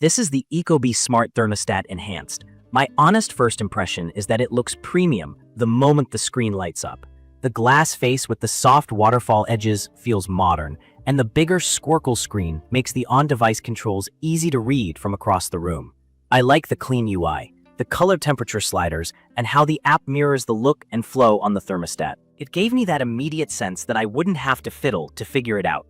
This is the Ecobee Smart Thermostat Enhanced. My honest first impression is that it looks premium the moment the screen lights up. The glass face with the soft waterfall edges feels modern, and the bigger Squircle screen makes the on-device controls easy to read from across the room. I like the clean UI, the color temperature sliders, and how the app mirrors the look and flow on the thermostat. It gave me that immediate sense that I wouldn't have to fiddle to figure it out.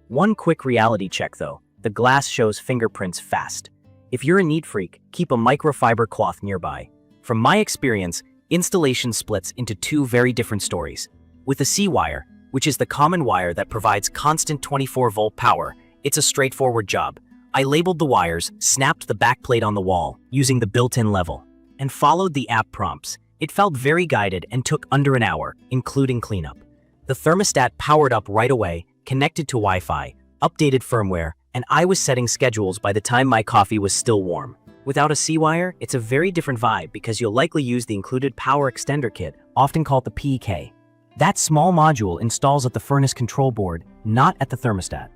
One quick reality check though. The glass shows fingerprints fast. If you're a neat freak, keep a microfiber cloth nearby. From my experience, installation splits into two very different stories. With the C-wire, which is the common wire that provides constant 24-volt power, it's a straightforward job. I labeled the wires, snapped the backplate on the wall using the built-in level, and followed the app prompts. It felt very guided and took under an hour, including cleanup. The thermostat powered up right away, connected to Wi-Fi, updated firmware, and I was setting schedules by the time my coffee was still warm. Without a C-wire, it's a very different vibe because you'll likely use the included power extender kit, often called the PK. That small module installs at the furnace control board, not at the thermostat.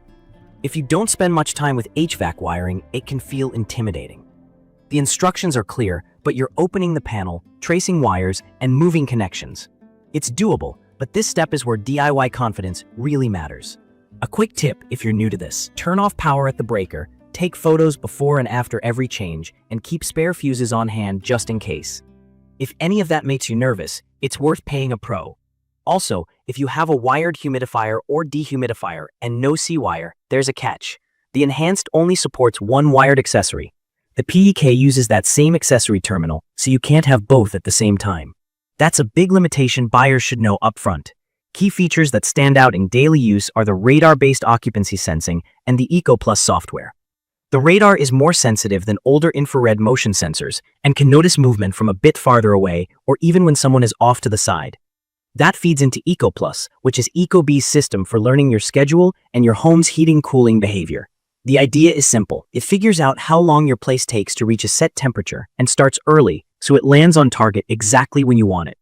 If you don't spend much time with HVAC wiring, it can feel intimidating. The instructions are clear, but you're opening the panel, tracing wires, and moving connections. It's doable, but this step is where DIY confidence really matters. A quick tip if you're new to this: turn off power at the breaker, take photos before and after every change, and keep spare fuses on hand just in case. If any of that makes you nervous, it's worth paying a pro. Also, if you have a wired humidifier or dehumidifier and no C-wire, there's a catch. The Enhanced only supports one wired accessory. The PEK uses that same accessory terminal, so you can't have both at the same time. That's a big limitation buyers should know upfront. Key features that stand out in daily use are the radar-based occupancy sensing and the EcoPlus software. The radar is more sensitive than older infrared motion sensors and can notice movement from a bit farther away or even when someone is off to the side. That feeds into EcoPlus, which is Ecobee's system for learning your schedule and your home's heating-cooling behavior. The idea is simple. It figures out how long your place takes to reach a set temperature and starts early, so it lands on target exactly when you want it.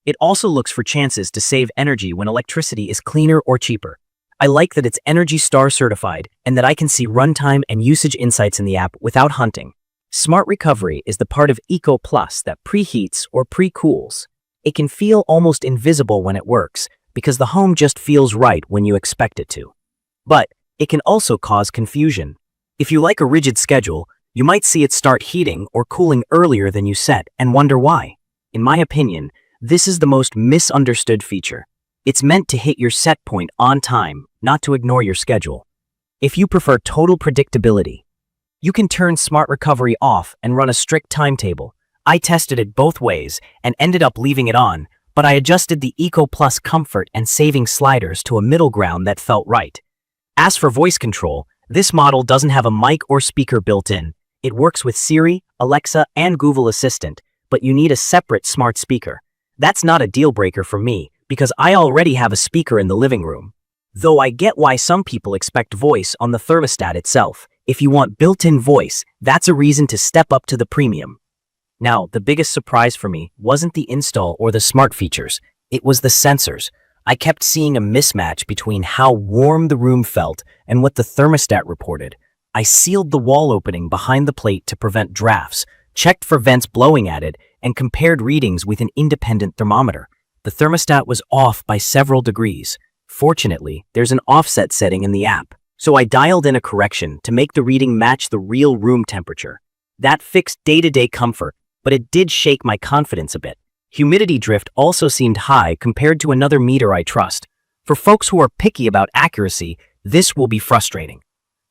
It also looks for chances to save energy when electricity is cleaner or cheaper. I like that it's Energy Star certified and that I can see runtime and usage insights in the app without hunting. Smart Recovery is the part of EcoPlus that preheats or precools. It can feel almost invisible when it works because the home just feels right when you expect it to. But it can also cause confusion. If you like a rigid schedule, you might see it start heating or cooling earlier than you set and wonder why. In my opinion, this is the most misunderstood feature. It's meant to hit your set point on time, not to ignore your schedule. If you prefer total predictability, you can turn Smart Recovery off and run a strict timetable. I tested it both ways and ended up leaving it on, but I adjusted the EcoPlus comfort and saving sliders to a middle ground that felt right. As for voice control, this model doesn't have a mic or speaker built in. It works with Siri, Alexa, and Google Assistant, but you need a separate smart speaker. That's not a deal breaker for me, because I already have a speaker in the living room. Though I get why some people expect voice on the thermostat itself. If you want built-in voice, that's a reason to step up to the premium. Now, the biggest surprise for me wasn't the install or the smart features. It was the sensors. I kept seeing a mismatch between how warm the room felt and what the thermostat reported. I sealed the wall opening behind the plate to prevent drafts, checked for vents blowing at it, and compared readings with an independent thermometer. The thermostat was off by several degrees. Fortunately, there's an offset setting in the app, so I dialed in a correction to make the reading match the real room temperature. That fixed day-to-day comfort, but it did shake my confidence a bit. Humidity drift also seemed high compared to another meter I trust. For folks who are picky about accuracy, this will be frustrating.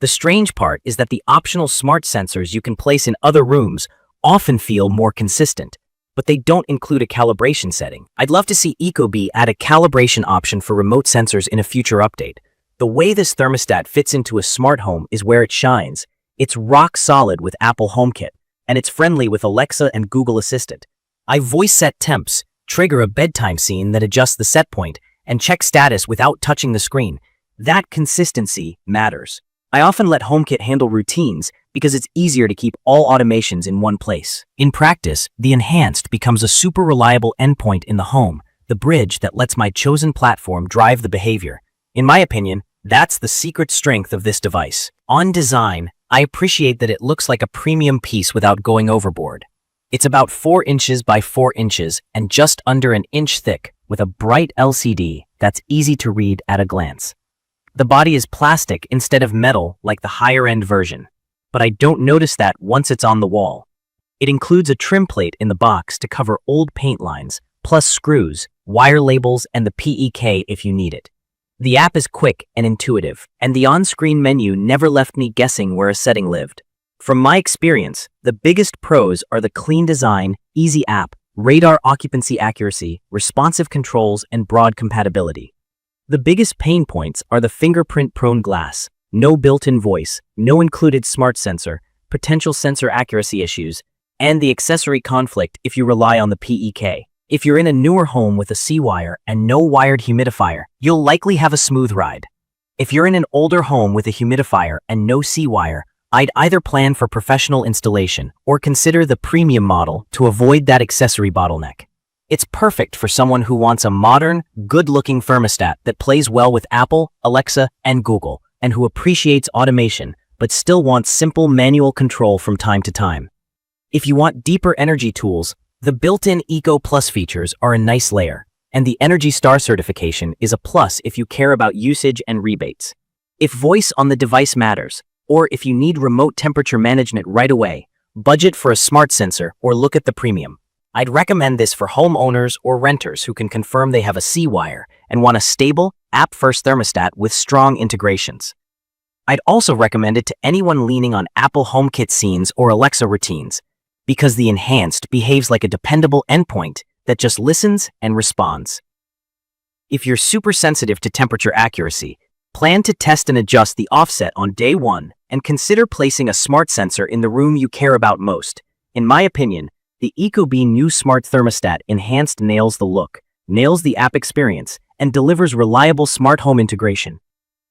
The strange part is that the optional smart sensors you can place in other rooms often feel more consistent, but they don't include a calibration setting. I'd love to see Ecobee add a calibration option for remote sensors in a future update. The way this thermostat fits into a smart home is where it shines. It's rock solid with Apple HomeKit, and it's friendly with Alexa and Google Assistant. I voice set temps, trigger a bedtime scene that adjusts the set point, and check status without touching the screen. That consistency matters. I often let HomeKit handle routines because it's easier to keep all automations in one place. In practice, the Enhanced becomes a super reliable endpoint in the home, the bridge that lets my chosen platform drive the behavior. In my opinion, that's the secret strength of this device. On design, I appreciate that it looks like a premium piece without going overboard. It's about 4 inches by 4 inches and just under an inch thick with a bright LCD that's easy to read at a glance. The body is plastic instead of metal like the higher-end version, but I don't notice that once it's on the wall. It includes a trim plate in the box to cover old paint lines, plus screws, wire labels, and the PEK if you need it. The app is quick and intuitive, and the on-screen menu never left me guessing where a setting lived. From my experience, the biggest pros are the clean design, easy app, radar occupancy accuracy, responsive controls, and broad compatibility. The biggest pain points are the fingerprint-prone glass, no built-in voice, no included smart sensor, potential sensor accuracy issues, and the accessory conflict if you rely on the PEK. If you're in a newer home with a C-wire and no wired humidifier, you'll likely have a smooth ride. If you're in an older home with a humidifier and no C-wire, I'd either plan for professional installation or consider the premium model to avoid that accessory bottleneck. It's perfect for someone who wants a modern, good-looking thermostat that plays well with Apple, Alexa, and Google, and who appreciates automation but still wants simple manual control from time to time. If you want deeper energy tools, the built-in Eco Plus features are a nice layer, and the Energy Star certification is a plus if you care about usage and rebates. If voice on the device matters, or if you need remote temperature management right away, budget for a smart sensor or look at the premium. I'd recommend this for homeowners or renters who can confirm they have a C-wire and want a stable, app-first thermostat with strong integrations. I'd also recommend it to anyone leaning on Apple HomeKit scenes or Alexa routines, because the Enhanced behaves like a dependable endpoint that just listens and responds. If you're super sensitive to temperature accuracy, plan to test and adjust the offset on day 1 and consider placing a smart sensor in the room you care about most. In my opinion, the Ecobee new Smart Thermostat Enhanced nails the look, nails the app experience, and delivers reliable smart home integration.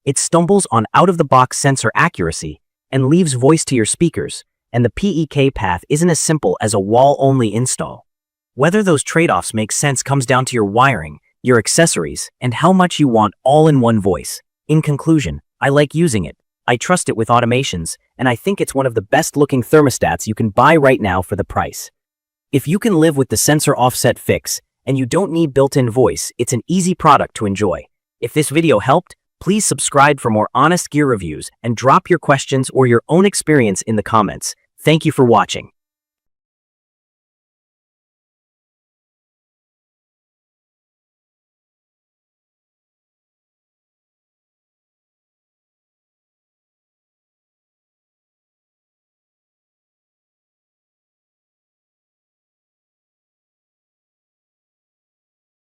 It stumbles on out-of-the-box sensor accuracy and leaves voice to your speakers, and the PEK path isn't as simple as a wall-only install. Whether those trade-offs make sense comes down to your wiring, your accessories, and how much you want all-in-one voice. In conclusion, I like using it. I trust it with automations, and I think it's one of the best-looking thermostats you can buy right now for the price. If you can live with the sensor offset fix, and you don't need built-in voice, it's an easy product to enjoy. If this video helped, please subscribe for more honest gear reviews and drop your questions or your own experience in the comments. Thank you for watching.